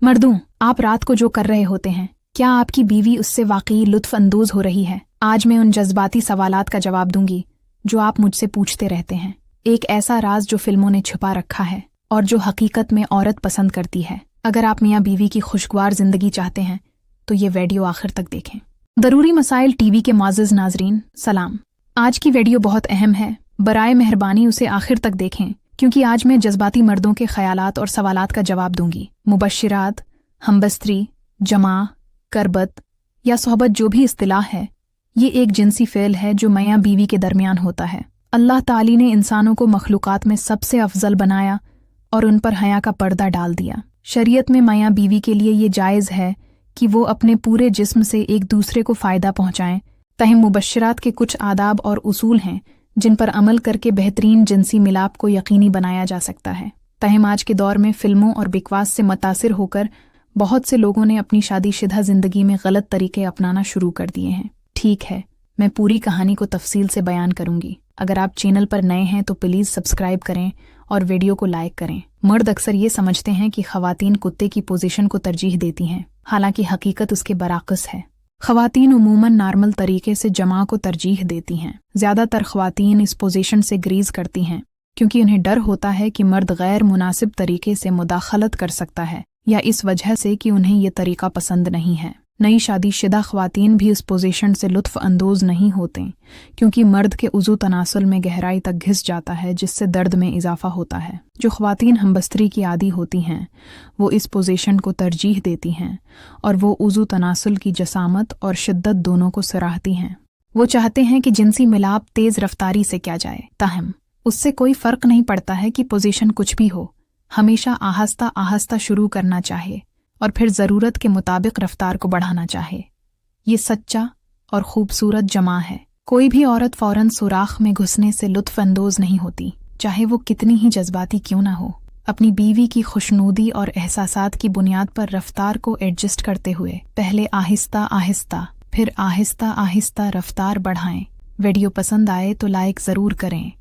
मर्दों, आप रात को जो कर रहे होते हैं, क्या आपकी बीवी उससे वाकई लुत्फ अंदोज हो रही है? आज मैं उन जज्बाती सवालात का जवाब दूंगी जो आप मुझसे पूछते रहते हैं। एक ऐसा राज जो फिल्मों ने छुपा रखा है और जो हकीकत में औरत पसंद करती है। अगर आप मियाँ बीवी की खुशगवार जिंदगी चाहते हैं तो ये वीडियो आखिर तक देखें। दरूरी मसाइल टीवी के मुअज़्ज़िज़ नाज़रीन, सलाम। आज की वीडियो बहुत अहम है, बराए मेहरबानी उसे आखिर तक देखें, क्योंकि आज मैं जज्बाती मर्दों के ख्यालात और सवालात का जवाब दूंगी। मुबश्शिरात, हमबस्तरी, जमा, करबत या सोहबत जो भी इस्तिलाह है, ये एक जिनसी फ़ेल है जो मियाँ बीवी के दरमियान होता है। अल्लाह ताली ने इंसानों को मखलूक़ात में सबसे अफजल बनाया और उन पर हया का पर्दा डाल दिया। शरीयत में मियाँ बीवी के लिए ये जायज़ है कि वो अपने पूरे जिस्म से एक दूसरे को फ़ायदा पहुँचाएँ। तहम मुबश्शिरात के कुछ आदाब और उसूल हैं जिन पर अमल करके बेहतरीन जिनसी मिलाप को यकीनी बनाया जा सकता है। तहम आज के दौर में फ़िल्मों और बकवास से मुतासिर होकर बहुत से लोगों ने अपनी शादीशुदा ज़िंदगी में गलत तरीके अपनाना शुरू कर दिए हैं। ठीक है, मैं पूरी कहानी को तफसील से बयान करूंगी। अगर आप चैनल पर नए हैं तो प्लीज़ सब्सक्राइब करें और वीडियो को लाइक करें। मर्द अक्सर ये समझते हैं कि ख़वातीन कुत्ते की पोजीशन को तरजीह देती हैं, हालांकि हकीकत उसके बराकस है। ख़वातीन उमूमन नॉर्मल तरीके से जमा को तरजीह देती हैं। ज़्यादातर ख़वातीन इस पोजीशन से ग्रीज करती हैं क्योंकि उन्हें डर होता है कि मर्द गैर मुनासिब तरीके से मुदाखलत कर सकता है, या इस वजह से कि उन्हें ये तरीका पसंद नहीं है। नई शादीशुदा ख़वातीन भी इस पोजीशन से लुत्फ़ अंदोज़ नहीं होते क्योंकि मर्द के उज़ू तनासुल में गहराई तक घिस जाता है, जिससे दर्द में इजाफा होता है। जो ख़वातीन हमबस्तरी की आदी होती हैं वो इस पोजीशन को तरजीह देती हैं और वो उज़ू तनासुल की जसामत और शिद्दत दोनों को सराहती हैं। वो चाहते हैं कि जिनसी मिलाप तेज़ रफ्तारी से किया जाए, ताहम उससे कोई फ़र्क नहीं पड़ता है कि पोजीशन कुछ भी हो, हमेशा आहिस्ता आहिस्ता शुरू करना चाहिए और फिर ज़रूरत के मुताबिक रफ्तार को बढ़ाना चाहे। ये सच्चा और ख़ूबसूरत जमा है। कोई भी औरत फ़ौरन सुराख में घुसने से लुत्फ़ अंदोज़ नहीं होती, चाहे वो कितनी ही जज्बाती क्यों ना हो। अपनी बीवी की खुशनुदी और एहसासात की बुनियाद पर रफ्तार को एडजस्ट करते हुए पहले आहिस्ता आहिस्ता फिर आहिस्ता आहिस्ता रफ्तार बढ़ाएं। वीडियो पसंद आए तो लाइक ज़रूर करें।